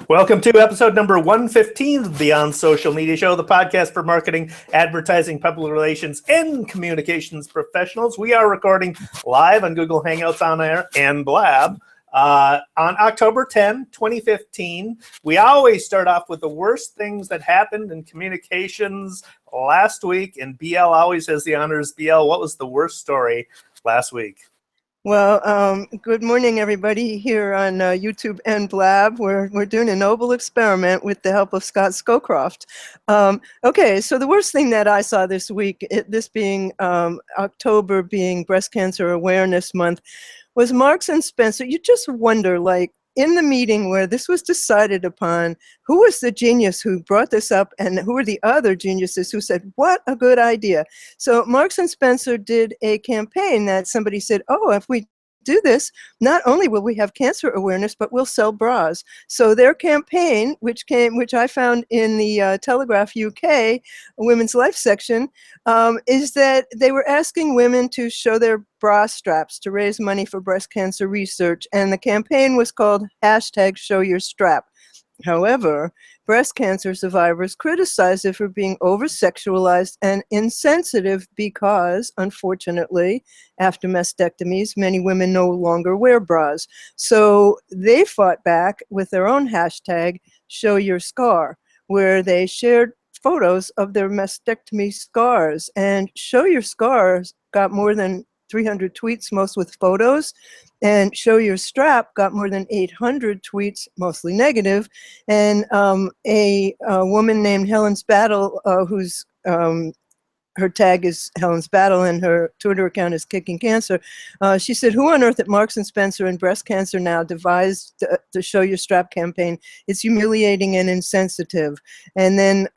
Welcome to episode number 115 of the On Social Media Show, the podcast for marketing, advertising, public relations, and communications professionals. We are recording live on Google Hangouts On Air and Blab on October 10, 2015. We always start off with the worst things that happened in communications last week, and BL always has the honors. BL, what was the worst story last week? Well, good morning, everybody, here on YouTube and Blab. We're doing a noble experiment with the help of Scott Scowcroft. Okay, so the worst thing that I saw this week, this being October being Breast Cancer Awareness Month, was Marks and Spencer. You just wonder, like, in the meeting where this was decided upon, who was the genius who brought this up and who were the other geniuses who said, what a good idea. So Marks and Spencer did a campaign that somebody said, oh, if we do this, not only will we have cancer awareness, but we'll sell bras. So their campaign, which I found in the Telegraph UK Women's Life section, is that they were asking women to show their bra straps to raise money for breast cancer research. And the campaign was called #ShowYourStrap. However, breast cancer survivors criticized it for being over-sexualized and insensitive because, unfortunately, after mastectomies, many women no longer wear bras. So they fought back with their own hashtag, #ShowYourScar, where they shared photos of their mastectomy scars. And Show Your Scars got more than 300 tweets, most with photos, and Show Your Strap got more than 800 tweets, mostly negative. And a woman named Helen's Battle, who's her tag is Helen's Battle and her Twitter account is Kicking Cancer. She said, who on earth at Marks and Spencer and Breast Cancer Now devised the Show Your Strap campaign? It's humiliating and insensitive. And then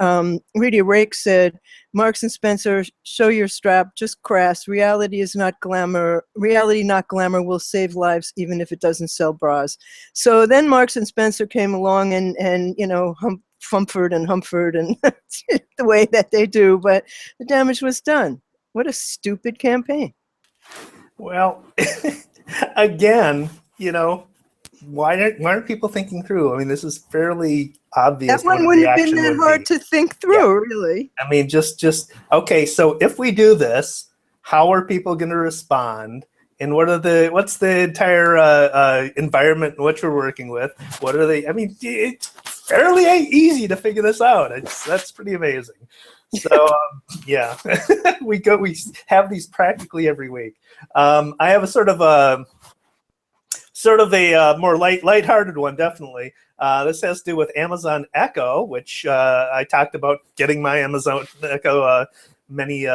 Rita Rake said, Marks and Spencer, Show Your Strap, just crass. Reality is not glamour. Reality, not glamour, will save lives even if it doesn't sell bras. So then Marks and Spencer came along and you know, Humford and the way that they do, but the damage was done. What a stupid campaign. Well, again, you know, why aren't people thinking through? I mean, this is fairly obvious. That one wouldn't have been that hard to think through, really. I mean, just okay. So if we do this, how are people going to respond? And what's the entire environment in which we're working with? What are they? I mean, it's fairly easy to figure this out. That's pretty amazing. So yeah, we have these practically every week. I have a sort of a more lighthearted one, definitely. This has to do with Amazon Echo, which I talked about getting my Amazon Echo many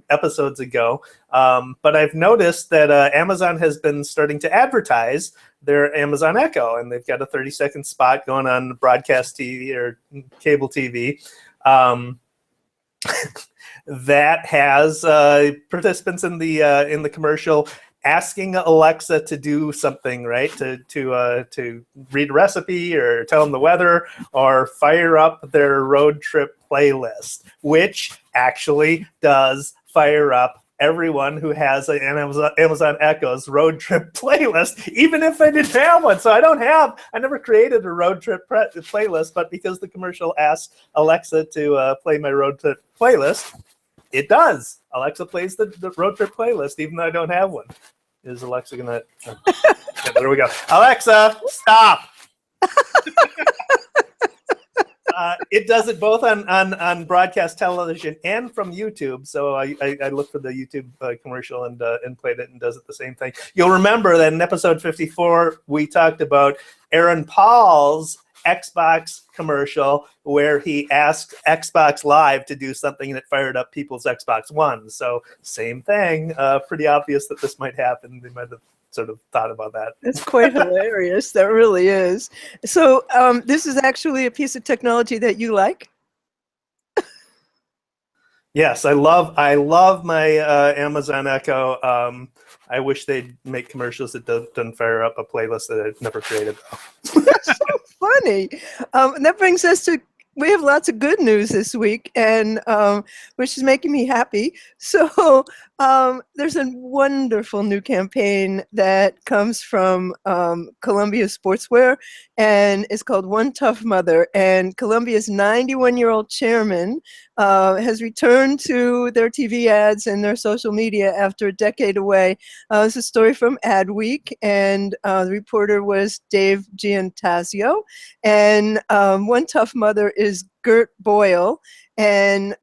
episodes ago. But I've noticed that Amazon has been starting to advertise their Amazon Echo, and they've got a 30-second spot going on broadcast TV or cable TV that has participants in the commercial asking Alexa to do something, right? To read a recipe or tell them the weather or fire up their road trip playlist, which actually does fire up everyone who has an Amazon Echo's road trip playlist, even if they didn't have one. So I never created a road trip playlist, but because the commercial asked Alexa to play my road trip playlist, it does. Alexa plays the road trip playlist, even though I don't have one. Is Alexa gonna? Yeah, there we go. Alexa, stop. It does it both on broadcast television and from YouTube. So I look for the YouTube commercial and played it, and does it the same thing. You'll remember that in episode 54 we talked about Aaron Paul's Xbox commercial where he asked Xbox Live to do something that fired up people's Xbox One. So same thing. Pretty obvious that this might happen. They might have sort of thought about that. It's quite hilarious. That really is. So this is actually a piece of technology that you like? Yes, I love my Amazon Echo. I wish they'd make commercials that doesn't fire up a playlist that I've never created. That's so funny. And that brings us to, we have lots of good news this week, and which is making me happy. So There's a wonderful new campaign that comes from Columbia Sportswear, and it's called One Tough Mother. And Columbia's 91-year-old chairman has returned to their TV ads and their social media after a decade away. It's a story from Adweek, and the reporter was Dave Giantasio. And One Tough Mother is Gert Boyle. And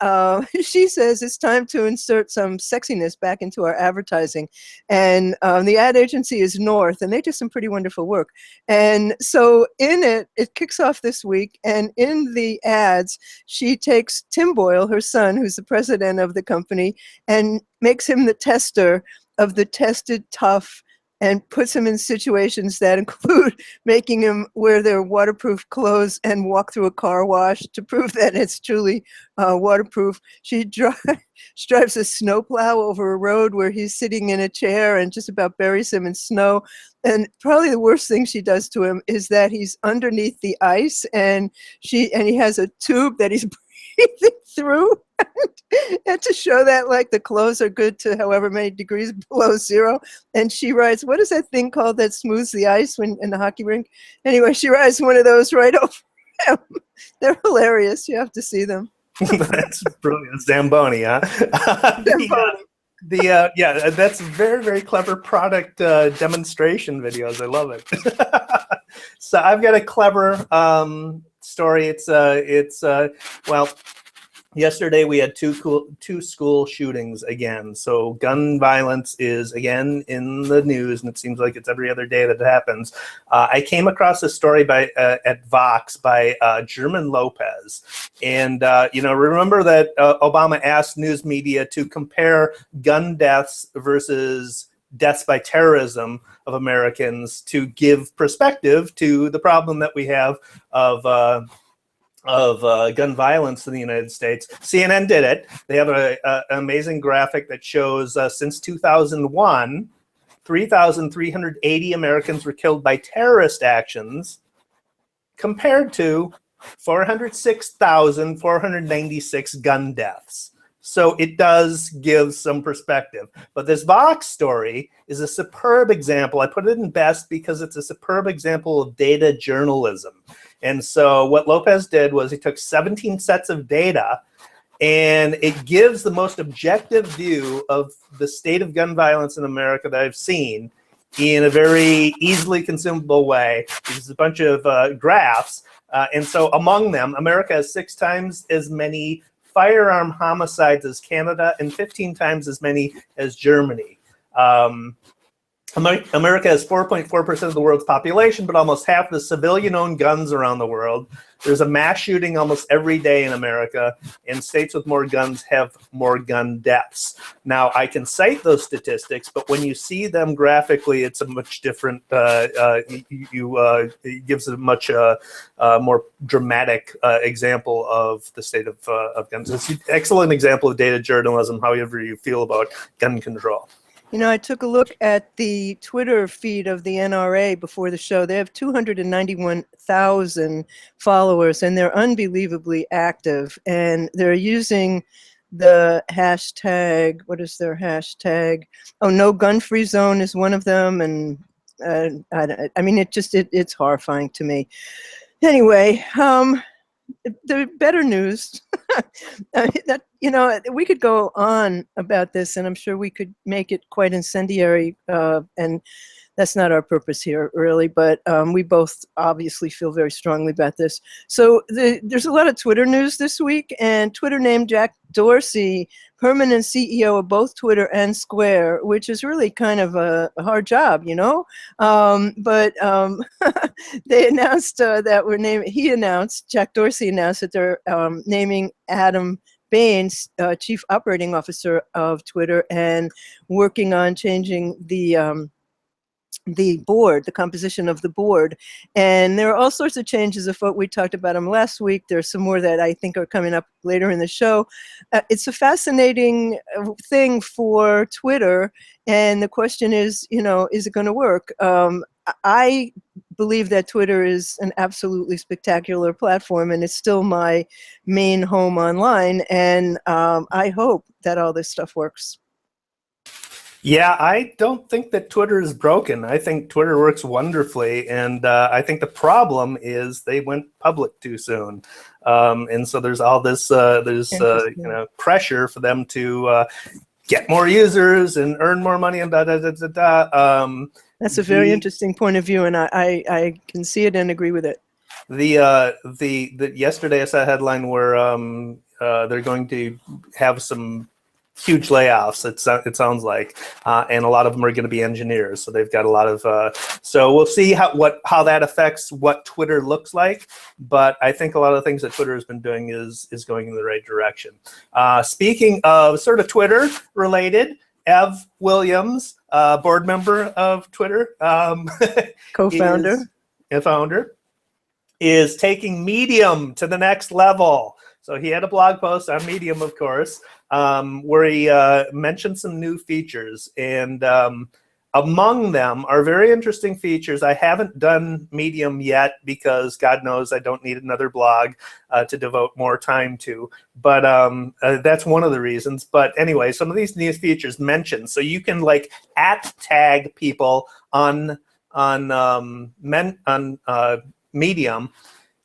she says it's time to insert some sexiness back into our advertising. And the ad agency is North, and they do some pretty wonderful work. And so in it, it kicks off this week. And in the ads, she takes Tim Boyle, her son, who's the president of the company, and makes him the tester of the tested tough, and puts him in situations that include making him wear their waterproof clothes and walk through a car wash to prove that it's truly waterproof. She drives a snowplow over a road where he's sitting in a chair and just about buries him in snow. And probably the worst thing she does to him is that he's underneath the ice, and he has a tube that he's breathing through. And to show that, like, the clothes are good to however many degrees below zero. And she rides, what is that thing called that smooths the ice when in the hockey rink? Anyway, she rides one of those right over him. They're hilarious. You have to see them. That's brilliant. Zamboni, huh? Zamboni. Yeah, that's very, very clever product demonstration videos. I love it. So I've got a clever story. Well, yesterday we had two school shootings again. So gun violence is again in the news, and it seems like it's every other day that it happens. I came across a story at Vox by German Lopez, and remember that Obama asked news media to compare gun deaths versus deaths by terrorism of Americans to give perspective to the problem that we have of gun violence in the United States. CNN did it. They have an amazing graphic that shows since 2001, 3,380 Americans were killed by terrorist actions compared to 406,496 gun deaths. So it does give some perspective. But this Vox story is a superb example. I put it in best because it's a superb example of data journalism. And so what Lopez did was he took 17 sets of data, and it gives the most objective view of the state of gun violence in America that I've seen in a very easily consumable way. There's a bunch of graphs. And so among them, America has 6 times as many firearm homicides as Canada and 15 times as many as Germany. America has 4.4% of the world's population, but almost half the civilian-owned guns around the world. There's a mass shooting almost every day in America, and states with more guns have more gun deaths. Now, I can cite those statistics, but when you see them graphically, it's a much different, it gives a much more dramatic example of the state of guns. It's an excellent example of data journalism, however you feel about gun control. You know, I took a look at the Twitter feed of the NRA before the show. They have 291,000 followers, and they're unbelievably active. And they're using the hashtag, what is their hashtag? Oh, No Gun Free Zone is one of them. And I mean, it's horrifying to me. Anyway, the better news that, we could go on about this, and I'm sure we could make it quite incendiary, and that's not our purpose here, really, but we both obviously feel very strongly about this. So there's a lot of Twitter news this week, and Twitter named Jack Dorsey permanent CEO of both Twitter and Square, which is really kind of a hard job, but they announced Jack Dorsey announced that they're naming Adam Baines, Chief Operating Officer of Twitter, and working on changing the board, the composition of the board. And there are all sorts of changes afoot. We talked about them last week. There's some more that I think are coming up later in the show. It's a fascinating thing for Twitter. And the question is, is it going to work? I believe that Twitter is an absolutely spectacular platform, and it's still my main home online. And I hope that all this stuff works. Yeah, I don't think that Twitter is broken. I think Twitter works wonderfully, and I think the problem is they went public too soon, and so there's all this pressure for them to get more users and earn more money and da da da da da. That's a very interesting point of view, and I can see it and agree with it. The yesterday I saw a headline where they're going to have some huge layoffs. It sounds like, and a lot of them are going to be engineers. So they've got a lot of. So we'll see how that affects what Twitter looks like. But I think a lot of the things that Twitter has been doing is going in the right direction. Speaking of sort of Twitter related, Ev Williams, board member of Twitter, co-founder, founder, is taking Medium to the next level. So he had a blog post on Medium, of course, where he mentioned some new features. And among them are very interesting features. I haven't done Medium yet because God knows I don't need another blog to devote more time to. But that's one of the reasons. But anyway, some of these new features mentioned. So you can like @tag people on Medium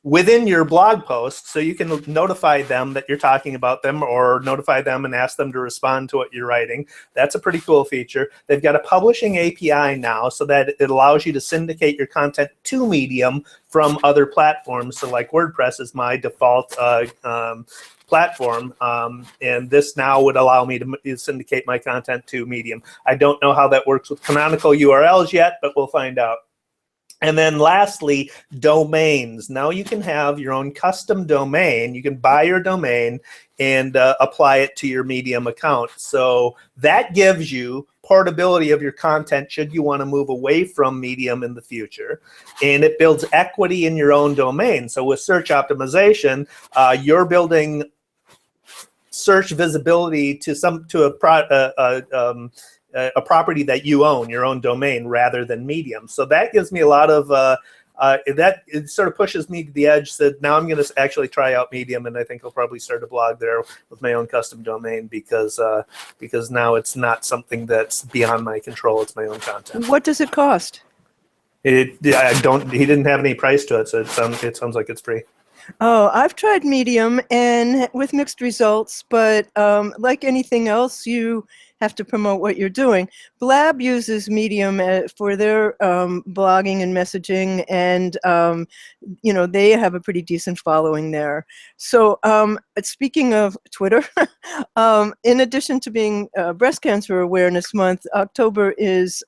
within your blog post, so you can notify them that you're talking about them, or notify them and ask them to respond to what you're writing. That's a pretty cool feature. They've got a publishing API now, so that it allows you to syndicate your content to Medium from other platforms. So like WordPress is my default platform, and this now would allow me to syndicate my content to Medium. I don't know how that works with canonical URLs yet, but we'll find out. And then lastly, domains. Now you can have your own custom domain. You can buy your domain and apply it to your Medium account. So that gives you portability of your content should you want to move away from Medium in the future. And it builds equity in your own domain. So with search optimization, you're building search visibility to a property that you own, your own domain, rather than Medium. So that gives me a lot of, it sort of pushes me to the edge. So now I'm going to actually try out Medium, and I think I'll probably start a blog there with my own custom domain because now it's not something that's beyond my control. It's my own content. What does it cost? He didn't have any price to it, so it sounds like it's free. Oh, I've tried Medium and with mixed results, but like anything else, you have to promote what you're doing. Blab uses Medium for their blogging and messaging, and they have a pretty decent following there. So speaking of Twitter, in addition to being Breast Cancer Awareness Month, October is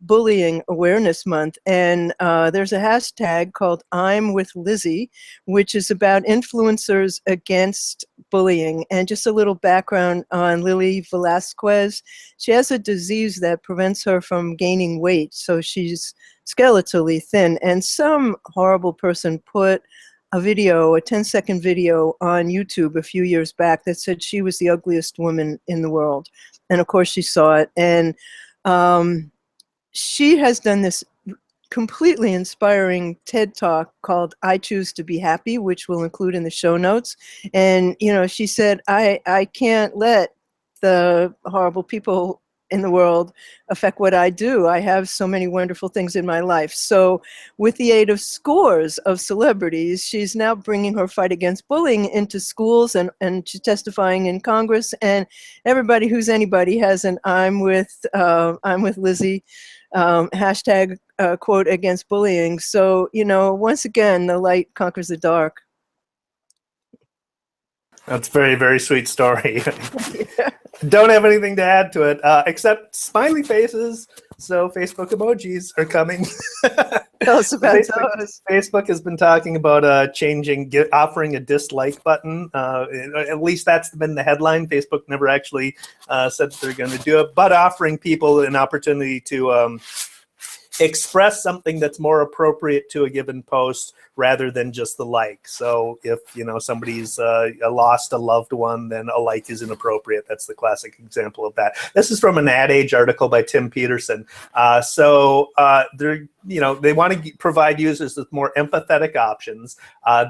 Bullying Awareness Month, and there's a hashtag called ImWithLizzie, which is about influencers against bullying. And just a little background on Lillie Velasquez. She has a disease that prevents her from gaining weight, so she's skeletally thin. And some horrible person put a 10-second video on YouTube a few years back that said she was the ugliest woman in the world. And of course she saw it. And she has done this completely inspiring TED Talk called I Choose to Be Happy, which we'll include in the show notes. And, she said, I can't let the horrible people in the world affect what I do. I have so many wonderful things in my life. So with the aid of scores of celebrities, she's now bringing her fight against bullying into schools, and she's testifying in Congress, and everybody who's anybody has an I'm with Lizzie hashtag quote against bullying. So, once again, the light conquers the dark. That's a very, very sweet story. Yeah. Don't have anything to add to it, except smiley faces. So Facebook emojis are coming. Tell us about those. Facebook has been talking about offering a dislike button. At least that's been the headline. Facebook never actually said that they're going to do it, but offering people an opportunity to express something that's more appropriate to a given post rather than just the like. So if somebody's lost a loved one, then a like is inappropriate. That's the classic example of that. This is from an Ad Age article by Tim Peterson. So they're they want to provide users with more empathetic options.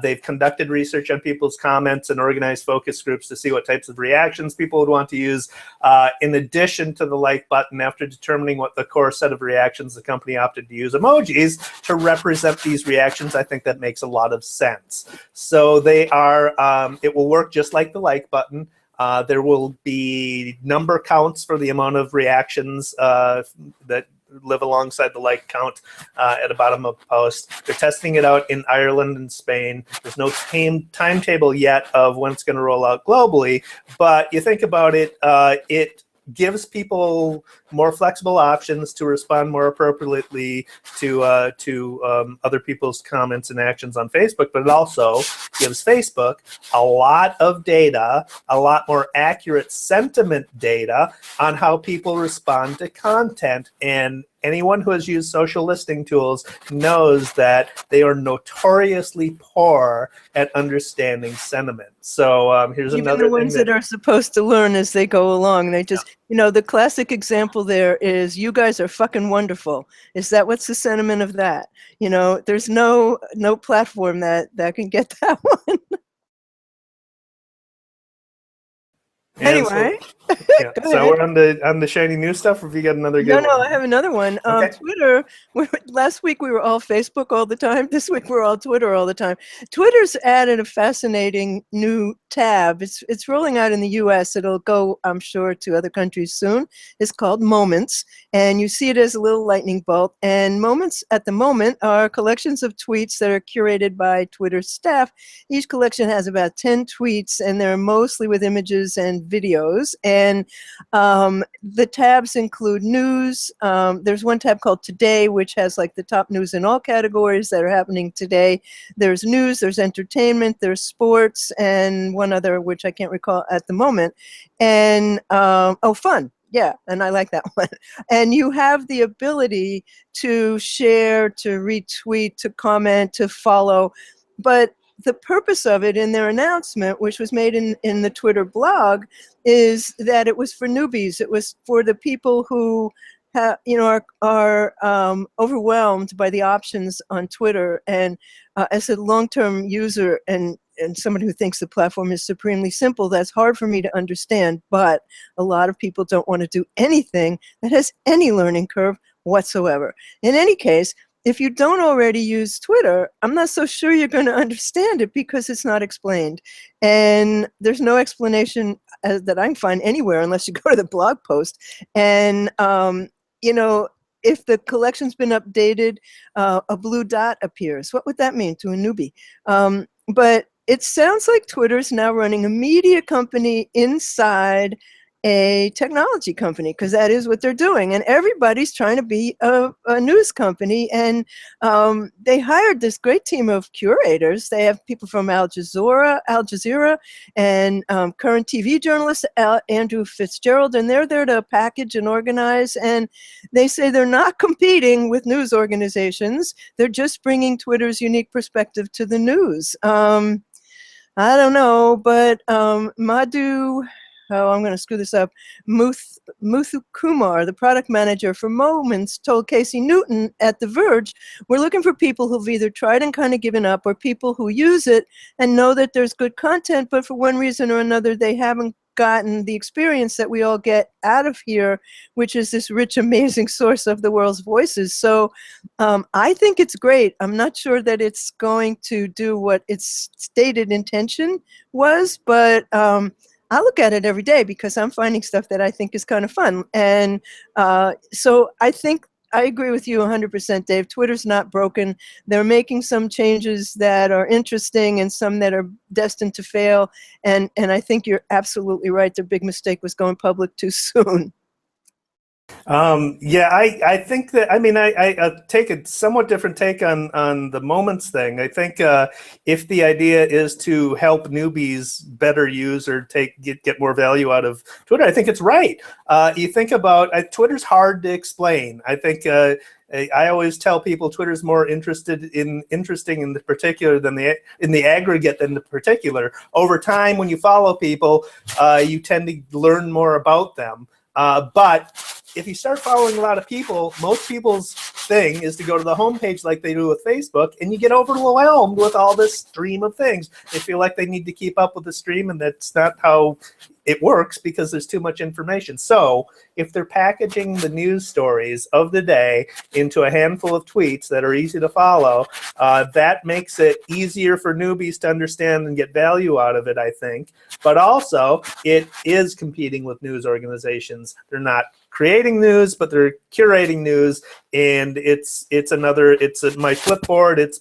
They've conducted research on people's comments and organized focus groups to see what types of reactions people would want to use. In addition to the like button, after determining what the core set of reactions, the company opted to use emojis to represent these reactions. I think that makes a lot of sense. So they are, it will work just like the like button. There will be number counts for the amount of reactions that live alongside the like count at the bottom of the post. They're testing it out in Ireland and Spain. There's no timetable yet of when it's going to roll out globally, but you think about it, it gives people more flexible options to respond more appropriately to other people's comments and actions on Facebook, but it also gives Facebook a lot of data, a lot more accurate sentiment data on how people respond to content. And anyone who has used social listing tools knows that they are notoriously poor at understanding sentiment. So here's Even another the ones that are supposed to learn as they go along, they just, the classic example there is, you guys are fucking wonderful. Is that what's the sentiment of that? There's no platform that can get that one. Anyway. So we're on the shiny new stuff, or have you got another good one? No, I have another one. Okay. Twitter, last week we were all Facebook all the time. This week we're all Twitter all the time. Twitter's added a fascinating new tab. It's rolling out in the US. It'll go, I'm sure, to other countries soon. It's called Moments, and you see it as a little lightning bolt. And Moments at the moment are collections of tweets that are curated by Twitter staff. Each collection has about 10 tweets, and they're mostly with images and videos. And the tabs include news. There's one tab called Today, which has like the top news in all categories that are happening today. There's news, there's entertainment, there's sports, and one other, which I can't recall at the moment. And, fun. Yeah, and I like that one. And you have the ability to share, to retweet, to comment, to follow. But the purpose of it in their announcement, which was made in the Twitter blog, is that it was for newbies. It was for the people who are overwhelmed by the options on Twitter. And as a long-term user and somebody who thinks the platform is supremely simple, that's hard for me to understand. But a lot of people don't want to do anything that has any learning curve whatsoever. In any case, if you don't already use Twitter, I'm not so sure you're going to understand it because it's not explained. And there's no explanation that I can find anywhere unless you go to the blog post. And, if the collection's been updated, a blue dot appears. What would that mean to a newbie? But it sounds like Twitter's now running a media company inside a technology company, because that is what they're doing. And everybody's trying to be a news company. And they hired this great team of curators. They have people from Al Jazeera and current TV journalist Andrew Fitzgerald, and they're there to package and organize. And they say they're not competing with news organizations. They're just bringing Twitter's unique perspective to the news. I don't know, but Madhu... I'm going to screw this up. Muthu Kumar, the product manager for Moments, told Casey Newton at The Verge, we're looking for people who've either tried and kind of given up, or people who use it and know that there's good content, but for one reason or another, they haven't gotten the experience that we all get out of here, which is this rich, amazing source of the world's voices. So I think it's great. I'm not sure that it's going to do what its stated intention was, but I look at it every day because I'm finding stuff that I think is kind of fun. And so I think I agree with you 100%, Dave. Twitter's not broken. They're making some changes that are interesting and some that are destined to fail. And I think you're absolutely right. Their big mistake was going public too soon. I think that, I take a somewhat different take on the Moments thing. I think if the idea is to help newbies better use or get more value out of Twitter, I think it's right. You think about Twitter's hard to explain. I think I always tell people Twitter's more interesting in the particular than in the aggregate than the particular. Over time, when you follow people, you tend to learn more about them. But if you start following a lot of people, most people's thing is to go to the homepage like they do with Facebook, and you get overwhelmed with all this stream of things. They feel like they need to keep up with the stream, and that's not how it works because there's too much information. So if they're packaging the news stories of the day into a handful of tweets that are easy to follow, that makes it easier for newbies to understand and get value out of it, I think. But also, it is competing with news organizations. They're not creating news, but they're curating news, and it's my Flipboard, it's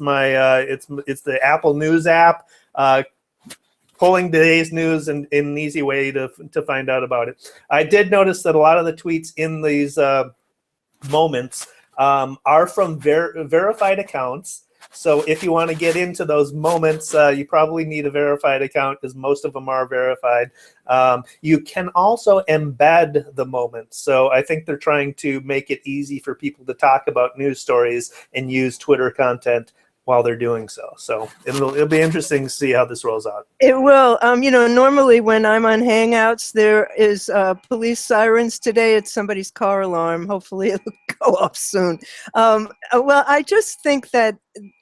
the Apple News app, pulling today's news in an easy way to find out about it. I did notice that a lot of the tweets in these moments are from verified accounts. So if you want to get into those moments, you probably need a verified account because most of them are verified. You can also embed the moments. So I think they're trying to make it easy for people to talk about news stories and use Twitter content while they're doing so. So it'll be interesting to see how this rolls out. It will. You know, normally when I'm on Hangouts, there is police sirens. Today it's somebody's car alarm. Hopefully it'll go off soon. Well, I just think that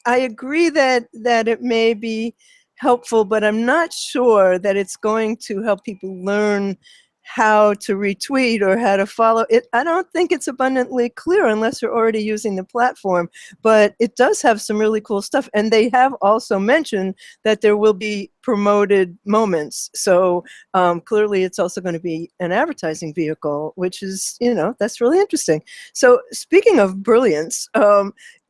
I agree that it may be helpful, but I'm not sure that it's going to help people learn how to retweet or how to follow it. I don't think it's abundantly clear unless you're already using the platform, but it does have some really cool stuff. And they have also mentioned that there will be promoted moments. So clearly it's also going to be an advertising vehicle, which is, you know, that's really interesting. So speaking of brilliance,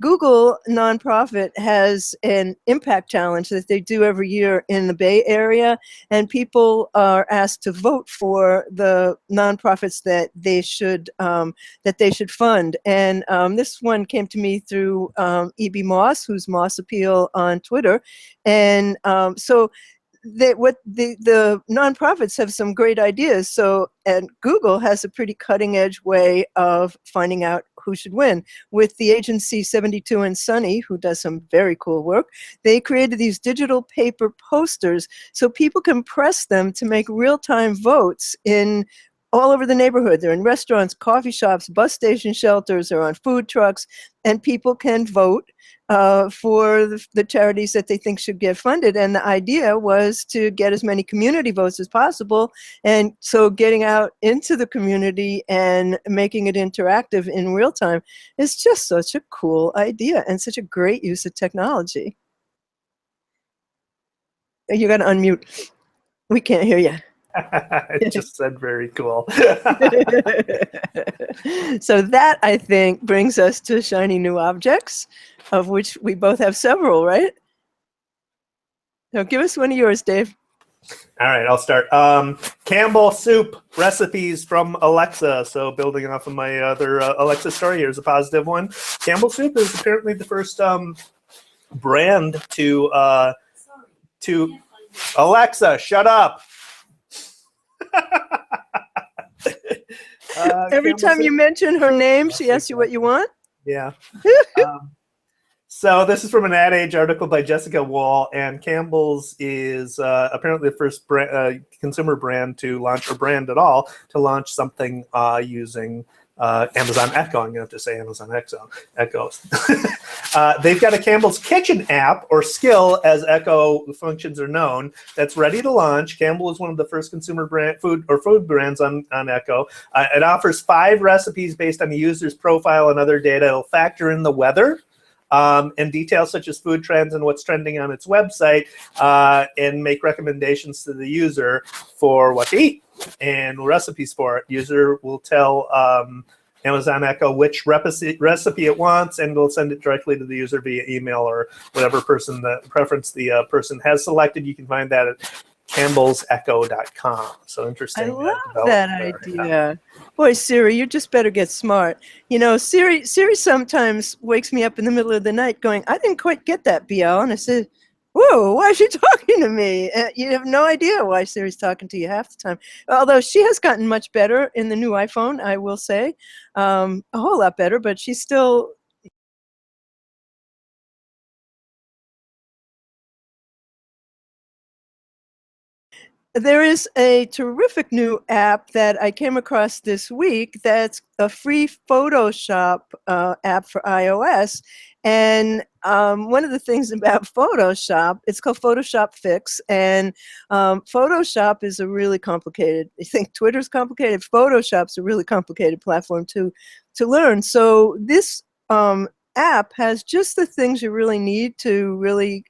Google nonprofit has an impact challenge that they do every year in the Bay Area, and people are asked to vote for the nonprofits that they should fund. And this one came to me through E.B. Moss, who's Moss Appeal on Twitter, and so the nonprofits have some great ideas. So, and Google has a pretty cutting edge way of finding out who should win. With the agency 72 and Sunny, who does some very cool work, they created these digital paper posters so people can press them to make real-time votes in all over the neighborhood. They're in restaurants, coffee shops, bus station shelters, or on food trucks, and people can vote for the charities that they think should get funded. And the idea was to get as many community votes as possible. And so getting out into the community and making it interactive in real time is just such a cool idea and such a great use of technology. You got to unmute. We can't hear you. It just said very cool. So that, I think, brings us to shiny new objects, of which we both have several, right? Now give us one of yours, Dave. All right, I'll start. Campbell soup recipes from Alexa. So building off of my other Alexa story, here's a positive one. Campbell soup is apparently the first brand to Alexa, shut up. Every time you mention her name, she asks you what you want? Yeah. So this is from an Ad Age article by Jessica Wall, and Campbell's is apparently the first consumer brand to launch, or brand at all, to launch something using Amazon Echo. I'm going to have to say Amazon Echo. They've got a Campbell's Kitchen app, or skill as Echo functions are known, that's ready to launch. Campbell is one of the first consumer food brands on Echo. It offers 5 recipes based on the user's profile and other data. It'll factor in the weather and details such as food trends and what's trending on its website, and make recommendations to the user for what to eat and recipes for it. User will tell Amazon Echo which recipe it wants, and it'll send it directly to the user via email or whatever preference the person has selected. You can find that at campbellsecho.com. So interesting. I love that idea. Boy, Siri, you just better get smart. You know, Siri sometimes wakes me up in the middle of the night going, I didn't quite get that, BL. And I said, whoa, why is she talking to me? You have no idea why Siri's talking to you half the time. Although she has gotten much better in the new iPhone, I will say. A whole lot better, but she's still... there is a terrific new app that I came across this week that's a free Photoshop app for iOS. And one of the things about Photoshop, it's called Photoshop Fix. And Photoshop is a really complicated, I think Twitter's complicated, Photoshop's a really complicated platform to learn. So this app has just the things you really need to really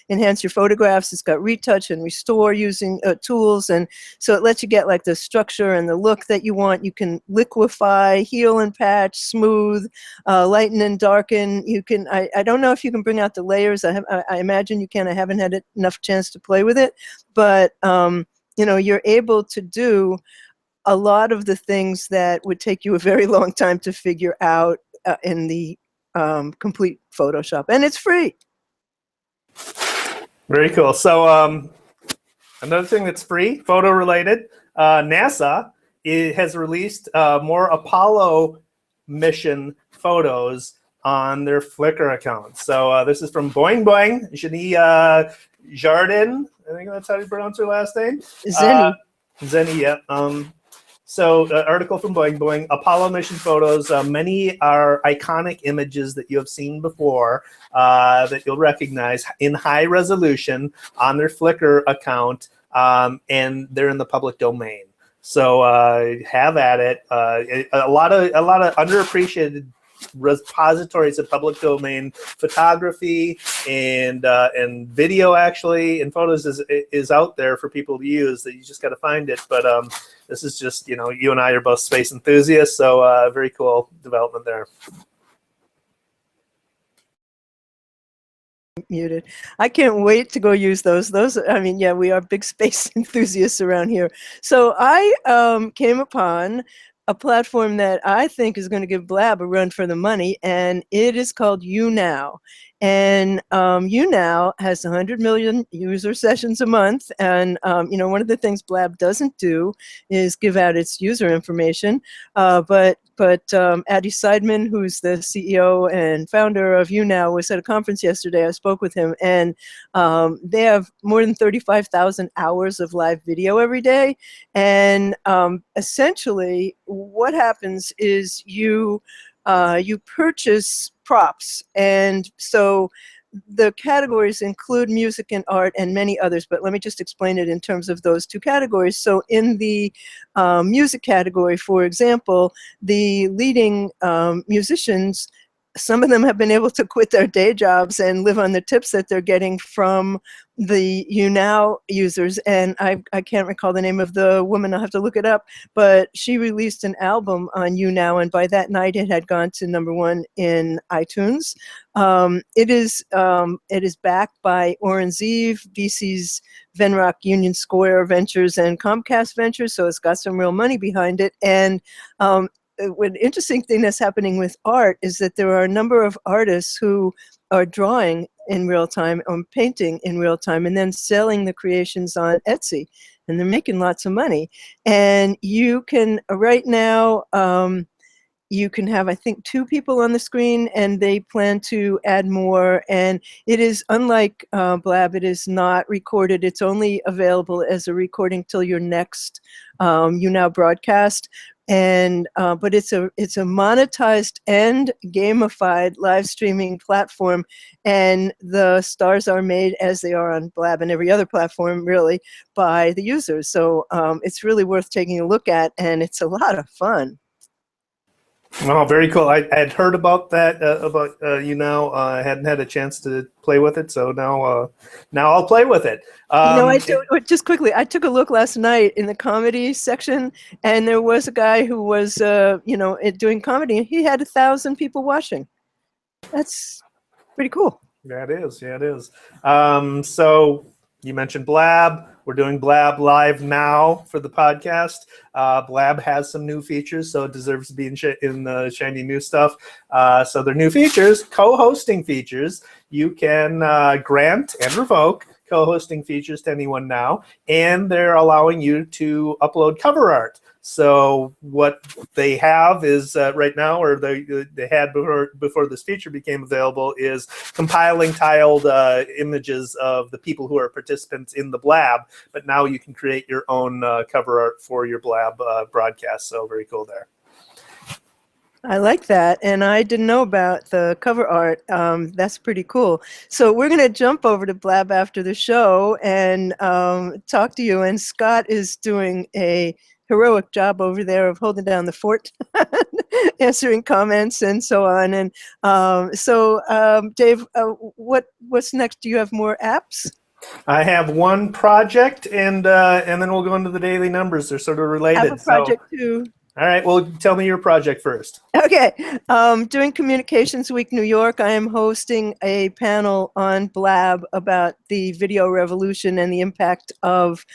enhance your photographs. It's got retouch and restore using tools, and so it lets you get like the structure and the look that you want. You can liquefy, heal and patch, smooth, lighten and darken. You can, I don't know if you can bring out the layers. I imagine you can. I haven't had enough chance to play with it, but you know, you're able to do a lot of the things that would take you a very long time to figure out in the complete Photoshop, and it's free. Very cool. So another thing that's free, photo related, NASA has released more Apollo mission photos on their Flickr account. So this is from Boing Boing, Jenny Jardin. I think that's how you pronounce her last name. Zenny. Zenny, yeah. So article from Boing Boing, Apollo mission photos. Many are iconic images that you have seen before that you'll recognize in high resolution on their Flickr account, and they're in the public domain. So have at it. A lot of underappreciated repositories of public domain photography and video, actually, and photos is out there for people to use. That you just got to find it. But this is just, you know, you and I are both space enthusiasts, so very cool development there. Muted. I can't wait to go use those. I mean, yeah, we are big space enthusiasts around here. So I came upon a platform that I think is going to give Blab a run for the money, and it is called YouNow. And YouNow has 100 million user sessions a month. And you know, one of the things Blab doesn't do is give out its user information. But Addy Seidman, who's the CEO and founder of YouNow, was at a conference yesterday. I spoke with him, and they have more than 35,000 hours of live video every day. And essentially, what happens is you purchase props, and so the categories include music and art and many others, but let me just explain it in terms of those two categories. So in the music category, for example, the leading musicians, some of them have been able to quit their day jobs and live on the tips that they're getting from the YouNow users. And I can't recall the name of the woman, I'll have to look it up, but she released an album on YouNow, and by that night it had gone to #1 in iTunes. It is backed by Orange Eve, BC's Venrock Union Square Ventures, and Comcast Ventures, so it's got some real money behind it. And one interesting thing that's happening with art is that there are a number of artists who are drawing in real time or painting in real time and then selling the creations on Etsy, and they're making lots of money. And you can, right now, you can have, I think, 2 people on the screen, and they plan to add more. And it is, unlike Blab, it is not recorded. It's only available as a recording till your next YouNow broadcast. And but it's a monetized and gamified live streaming platform, and the stars are made, as they are on Blab and every other platform, really, by the users. So it's really worth taking a look at, and it's a lot of fun. Oh, very cool. I had heard about that, about YouNow. I hadn't had a chance to play with it, so now I'll play with it. Just quickly, I took a look last night in the comedy section, and there was a guy who was, doing comedy, and he had 1,000 people watching. That's pretty cool. Yeah, it is. Yeah, it is. So you mentioned Blab. We're doing Blab live now for the podcast. Blab has some new features, so it deserves to be in the shiny new stuff. So their new features, co-hosting features. You can grant and revoke co-hosting features to anyone now, and they're allowing you to upload cover art. So what they have is right now, or they had before this feature became available, is compiling tiled images of the people who are participants in the Blab. But now you can create your own cover art for your Blab broadcast. So very cool there. I like that, and I didn't know about the cover art. That's pretty cool. So we're going to jump over to Blab after the show and talk to you. And Scott is doing a heroic job over there of holding down the fort, answering comments and so on. And Dave, what's next? Do you have more apps? I have one project, and then we'll go into the daily numbers. They're sort of related. I have a project too. All right, well, tell me your project first. Okay, during Communications Week New York, I am hosting a panel on Blab about the video revolution and the impact of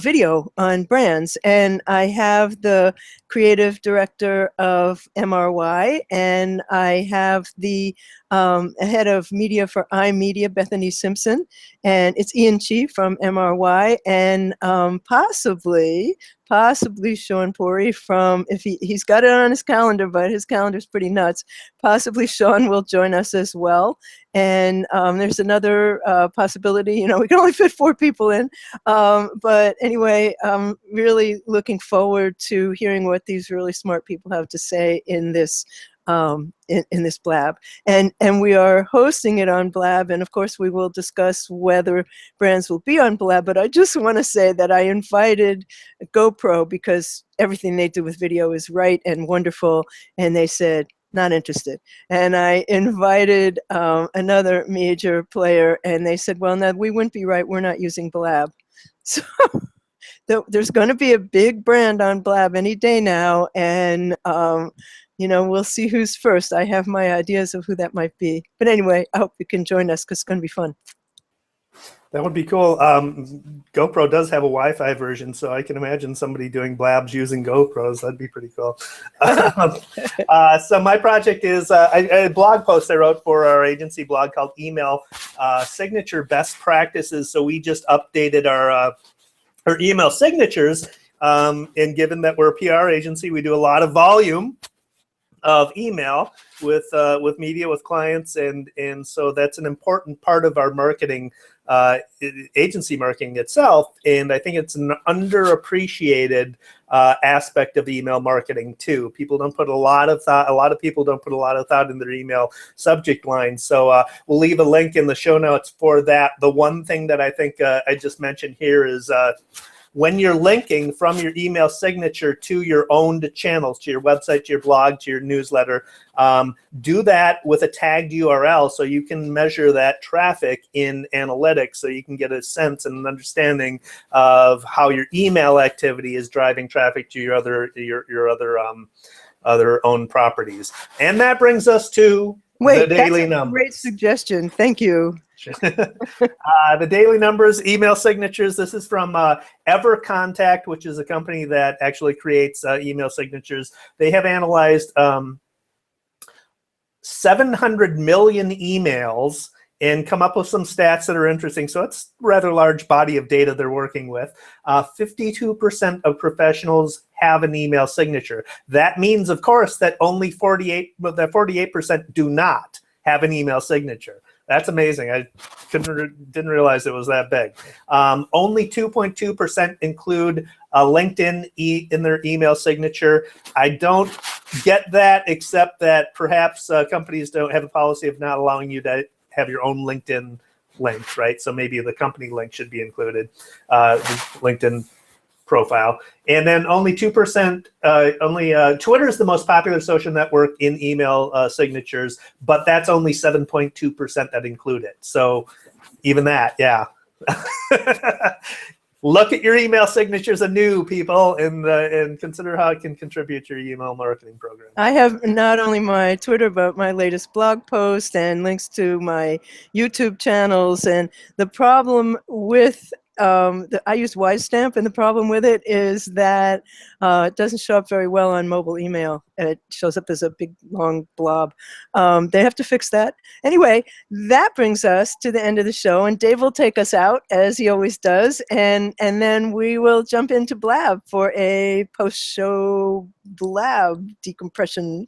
video on brands. And I have the creative director of MRY, and I have the head of media for iMedia, Bethany Simpson, and it's Ian Chi from MRY, and possibly Sean Pori from, if he's got it on his calendar, but his calendar's pretty nuts, possibly Sean will join us as well. And there's another possibility, we can only fit 4 people in. But anyway, I'm really looking forward to hearing what these really smart people have to say in this in this Blab, and we are hosting it on Blab, and of course we will discuss whether brands will be on Blab. But I just want to say that I invited GoPro because everything they do with video is right and wonderful, and they said not interested. And I invited another major player, and they said, well, no, we wouldn't be right, we're not using Blab. So there's going to be a big brand on Blab any day now, and we'll see who's first. I have my ideas of who that might be. But anyway, I hope you can join us because it's going to be fun. That would be cool. GoPro does have a Wi-Fi version, so I can imagine somebody doing Blabs using GoPros. That'd be pretty cool. So my project is a blog post I wrote for our agency blog called Email Signature Best Practices. So we just updated our email signatures. And given that we're a PR agency, we do a lot of volume of email with media, with clients, and so that's an important part of our marketing, agency marketing itself. And I think it's an underappreciated aspect of email marketing too. People don't put a lot of thought. A lot of people don't put a lot of thought in their email subject line. So we'll leave a link in the show notes for that. The one thing that I think I just mentioned here is when you're linking from your email signature to your owned channels, to your website, to your blog, to your newsletter, do that with a tagged URL so you can measure that traffic in analytics, so you can get a sense and an understanding of how your email activity is driving traffic to your other owned properties. And that brings us to the daily numbers. Great suggestion. Thank you. The daily numbers, email signatures. This is from EverContact, which is a company that actually creates email signatures. They have analyzed 700 million emails and come up with some stats that are interesting. So it's a rather large body of data they're working with. 52% of professionals have an email signature. That means, of course, that only 48% do not have an email signature. That's amazing. I didn't realize it was that big. Only 2.2% include LinkedIn in their email signature. I don't get that, except that perhaps companies don't have a policy of not allowing you to have your own LinkedIn link, right? So maybe the company link should be included, the LinkedIn profile. And then only 2%, Twitter is the most popular social network in email signatures, but that's only 7.2% that include it. So even that, yeah. Look at your email signatures anew, people, and consider how it can contribute to your email marketing program. I have not only my Twitter, but my latest blog post and links to my YouTube channels. And the problem with I use Wisestamp, and the problem with it is that it doesn't show up very well on mobile email. It shows up as a big, long blob. They have to fix that. Anyway, that brings us to the end of the show, and Dave will take us out, as he always does, and then we will jump into Blab for a post-show Blab decompression.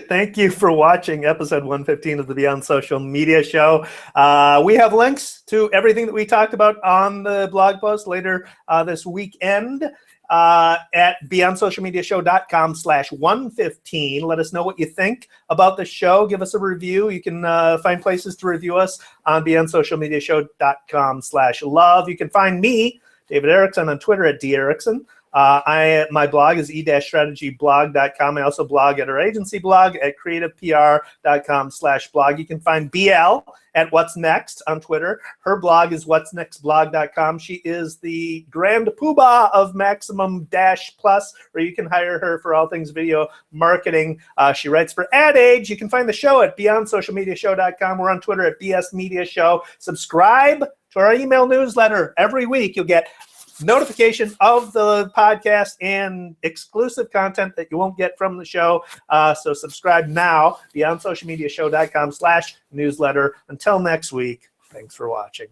Thank you for watching episode 115 of the Beyond Social Media Show. We have links to everything that we talked about on the blog post later this weekend at beyondsocialmediashow.com/115. Let us know what you think about the show. Give us a review. You can find places to review us on beyondsocialmediashow.com/love. You can find me, David Erickson, on Twitter at @DErickson. My blog is e-strategyblog.com. I also blog at our agency blog at creativepr.com/blog. You can find BL at What's Next on Twitter. Her blog is what'snextblog.com. She is the grand poobah of Maximum Dash Plus, where you can hire her for all things video marketing. She writes for Ad Age. You can find the show at beyondsocialmediashow.com. We're on Twitter at BS Media Show. Subscribe to our email newsletter. Every week you'll get notification of the podcast and exclusive content that you won't get from the show. So subscribe now, beyondsocialmediashow.com/newsletter. Until next week, thanks for watching.